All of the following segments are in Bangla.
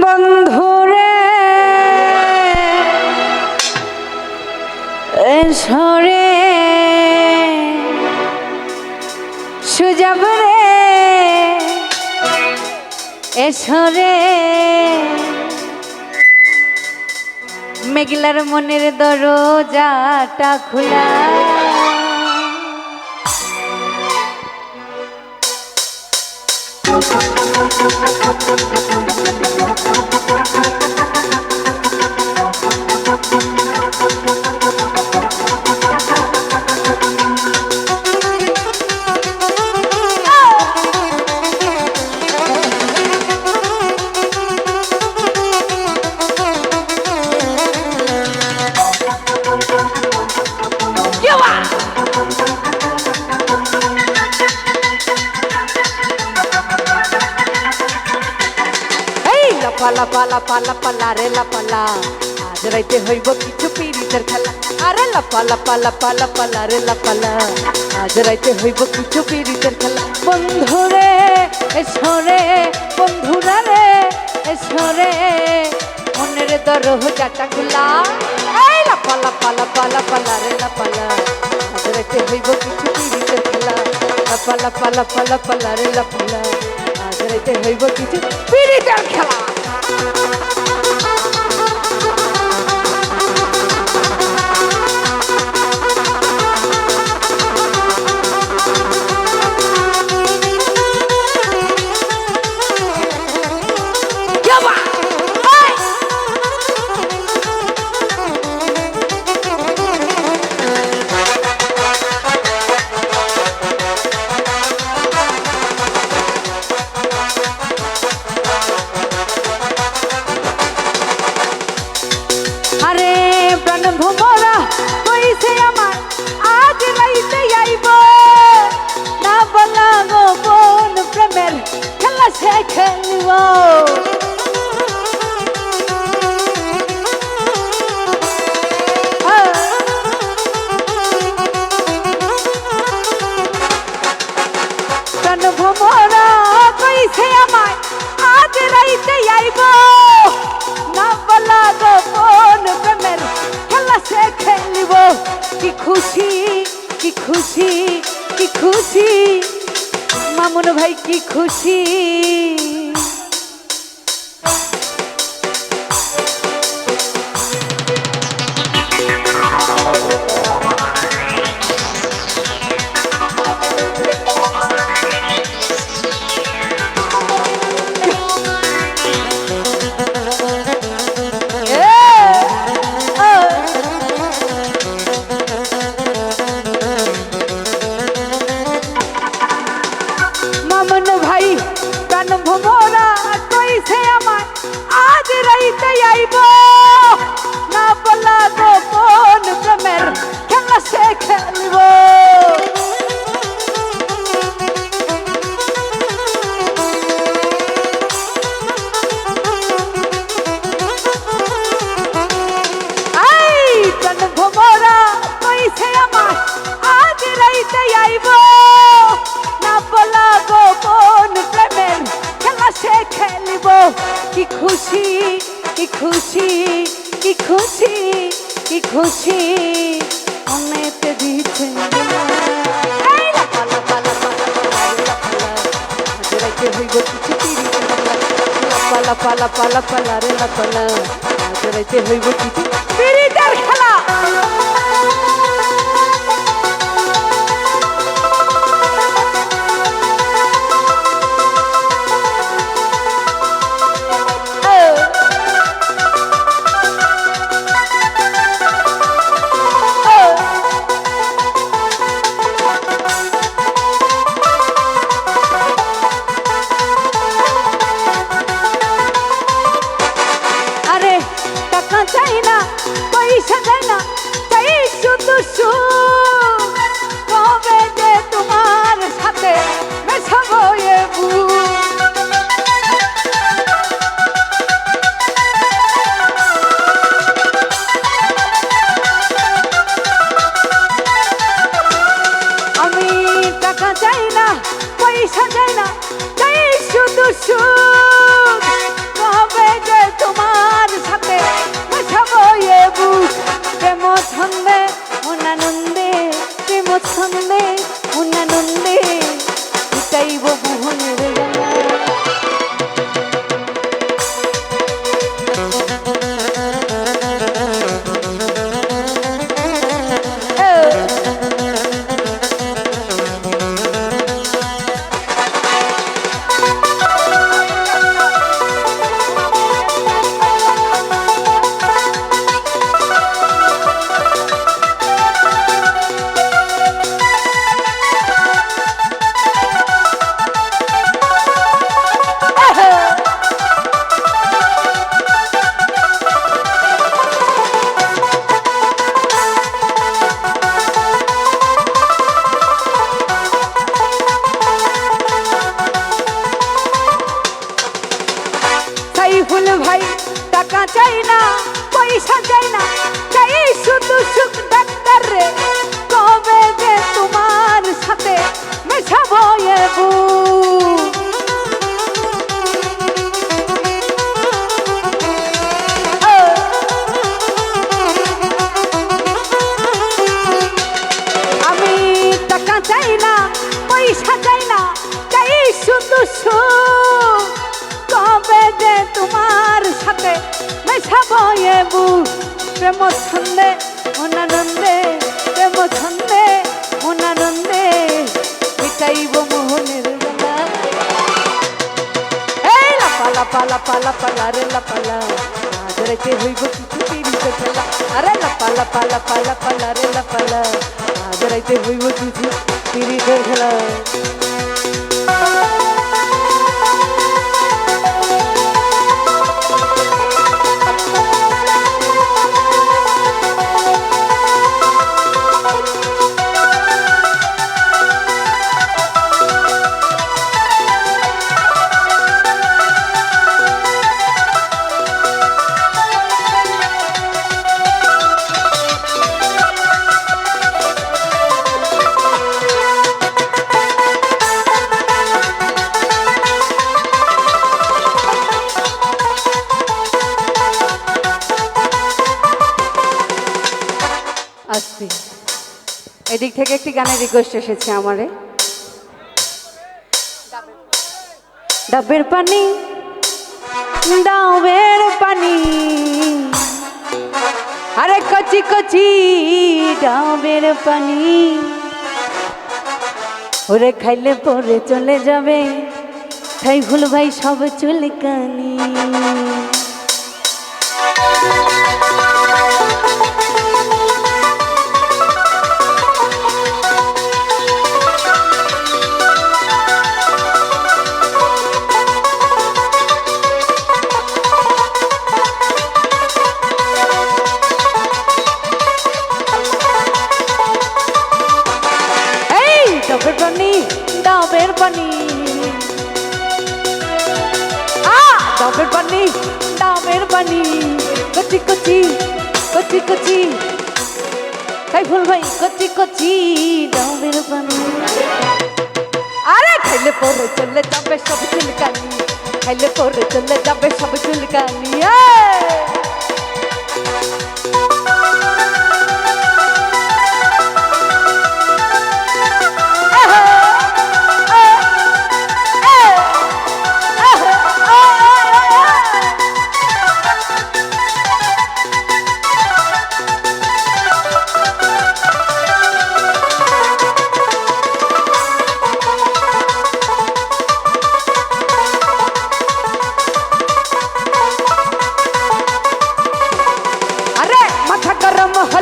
বন্ধুরে সরে সুজাব রে এসরে মেঘলার মনের দরজাটা খোলা পালা পালা পালা পালা রে লাপালা আজ রাইতে হইব কিছু পিরিতের খেলা আরে লাপালা পালা পালা পালা রে লাপালা আজ রাইতে হইব কিছু পিরিতের খেলা বন্ধুরে এসরে বন্ধুরা রে এসরে মনের দরজাটা খোলা এই লাপালা পালা পালা পালা রে লাপালা আজ রাইতে হইব কিছু পিরিতের খেলা লাপালা পালা পালা পালা রে লাপালা আজ রাইতে হইব কিছু পিরিতের খেলা ভোমরা কইছে আমার আজ রাইতে আইব না বলা গো কোন প্রেমের খেলা সে খেলব প্রাণ ভোমরা কইছে আমার আজ রাইতে আইব না বলা গো কোন প্রেমের সে খেলব কি খুশি কি খুশি কি খুশি মামুন ভাই কি খুশি খুশি অনেতে দিচ্ছে এই লাপা লাপা লাপা লাপা আজ রাইতে হইব কিছু পিরিতের খেলা লাপা লাপা লাপা লাপা রে লাপা আজ রাইতে হইব কিছু পিরিতের খেলা চাই না পয়সা চাই না চাই শুধু সুখ কবে যে তোমার সাথে মেশাবো এ আমি টাকা চাই না পয়সা চাই না চাই শুধু সুখ কবে যে তোমার সাথে প্রেম ছন্দে মনানন্দে প্রেম ছন্দে মনানন্দে চাইব মোহনের ফুল ভাই টাকা চাই না পয়সা চাই না চাই শুধু সুখ ডাক্তার রে কবে যে তোমার সাথে মেশাবো এ আমি টাকা চাই না পয়সা চাই না চাই শুধু সুখ কবে যে তোমার সাথে মেশাবো এ প্রেম ছন্দে মনানন্দে প্রেম ছন্দে মনানন্দে মিটাইব মোহনের বেলা এই লাপা লাপা লাপা লাপা রে লাপা আজ রাইতে হইব কিছু পিরিতের খেলা আরে লাপা লাপা লাপা লাপা রে লাপা আজ রাইতে হইব কিছু পিরিতের খেলা আসছি এদিক থেকে একটি গানের রিকোয়েস্ট এসেছে আমারে ডাবের পানি ডাবের পানি আরে কচি কচি ডাবের পানি ওরে খাইলে পরে চলে যাবে সাইফুল ভাই সব চুলকানি ডাবের পানি ডাবের পানি ডাবের পানি কচি কচি কচি কচি সাইফুল ভাই কচি কচি ডাবের পানি আরে খাইলে পরে চলে যাবে সব চুলকানি খাইলে পরে চলে যাবে সব চুলকানি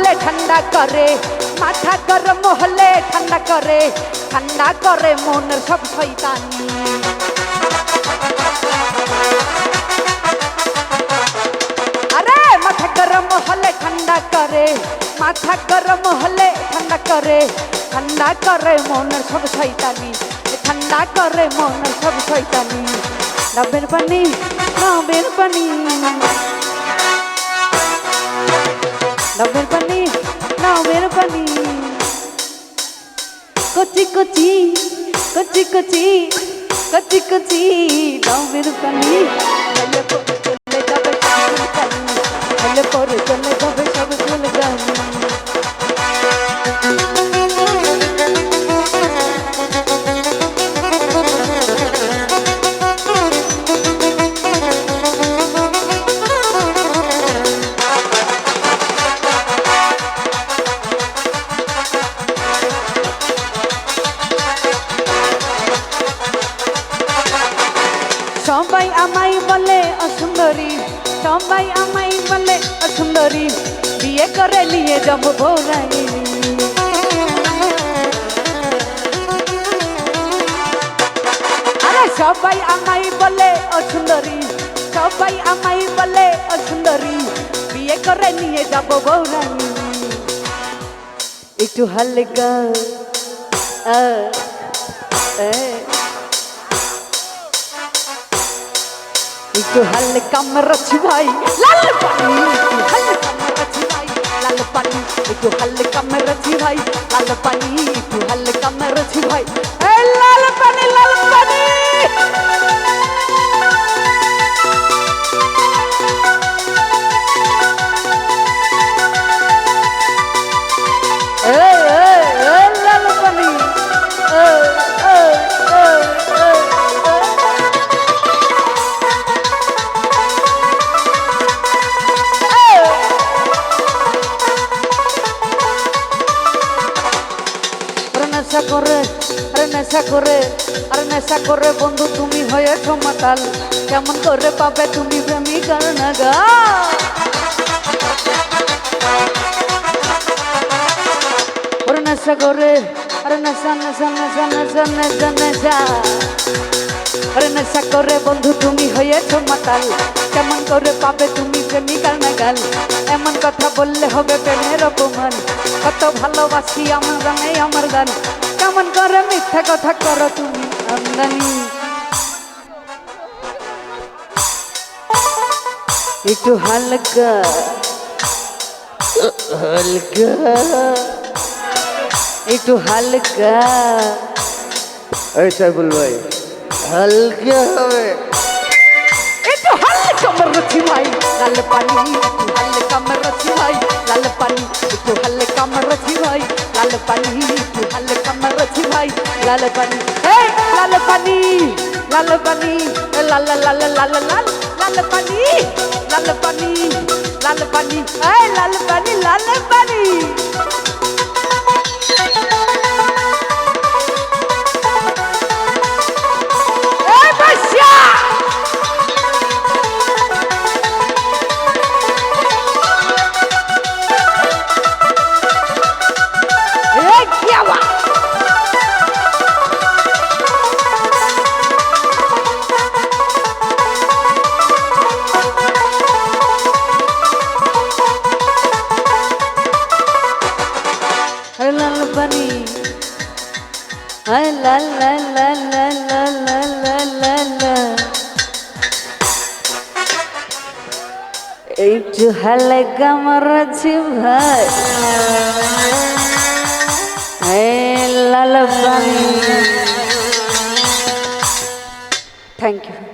হলে ঠান্ডা করে, মাথা গরম হলে ঠান্ডা করে মনের সব শয়তানি। আরে মাথা গরম হলে ঠান্ডা করে, মাথা গরম হলে ঠান্ডা করে মনের সব শয়তানি, ঠান্ডা করে মনের সব শয়তানি। ডাবের পানি, ডাবের পানি, ডাবের পানি, ডাবের পানি, কচি কচি কচি কচি কচি কচি ডাবের পানি। চলে পরে চলে যাবে সব চুলকানি, চলে পরে চলে যাবে সব চুলকানি। সবাই আমায় বলে অসুন্দরী, সবাই আমায় বলে অসুন্দরী, বিয়ে করে নিয়ে যাব বউরানী। আরে সবাই আমায় বলে অসুন্দরী, সবাই আমায় বলে অসুন্দরী, বিয়ে করে নিয়ে যাব বউরানী। একটু হালকা একটু হালকা মেরেছি ভাই লাল পানি, একটু হালকা মেরেছি ভাই লাল পানি, একটু হালকা মেরেছি ভাই লাল পানি, একটু হালকা মেরেছি ভাই লাল পানি, লাল পানি। লাল পানি নেশা করে, আরে নেশা করে, আরে নেশা করে বন্ধু তুমি হয়েছো মাতাল, কেমন করে পাবে তুমি প্রেমিকার নাগা। ওরে নেশা করে, আরে নেশা নেশা নেশা নেশা নেশা নেশা, আরে নেশা করে বন্ধু তুমি হয়েছো মাতাল, কেমন করে পাবে তুমি প্রেমিকার নাগাল। এমন কথা বললে হবে প্রেমের অপমান, কত ভালোবাসি আমার গানে আমার গান, কেমন করে মিথ্যা কথা করো তুমি আমদানি। একটু হালকা হালকা, একটু হালকা, সাইফুল ভাই হালকা হবে, একটু হালকা মেরেছি ভাই লাল পানি, একটু হালকা মেরেছি ভাই লাল পানি, একটু হালকা মেরেছি ভাই লাল পানি, একটু হালকা মেরেছি ভাই লাল পানি। এই লাল পানি, লাল পানি, লাল লাল লাল লাল লাল পানি, লাল পানি, লাল পানি, এই লাল পানি, লাল পানি। এই বাদশা লাল পানি, লা লা লা লা লা লা লা লা লা, একটু হালকা মারছি ভাই লাল পানি। Thank you.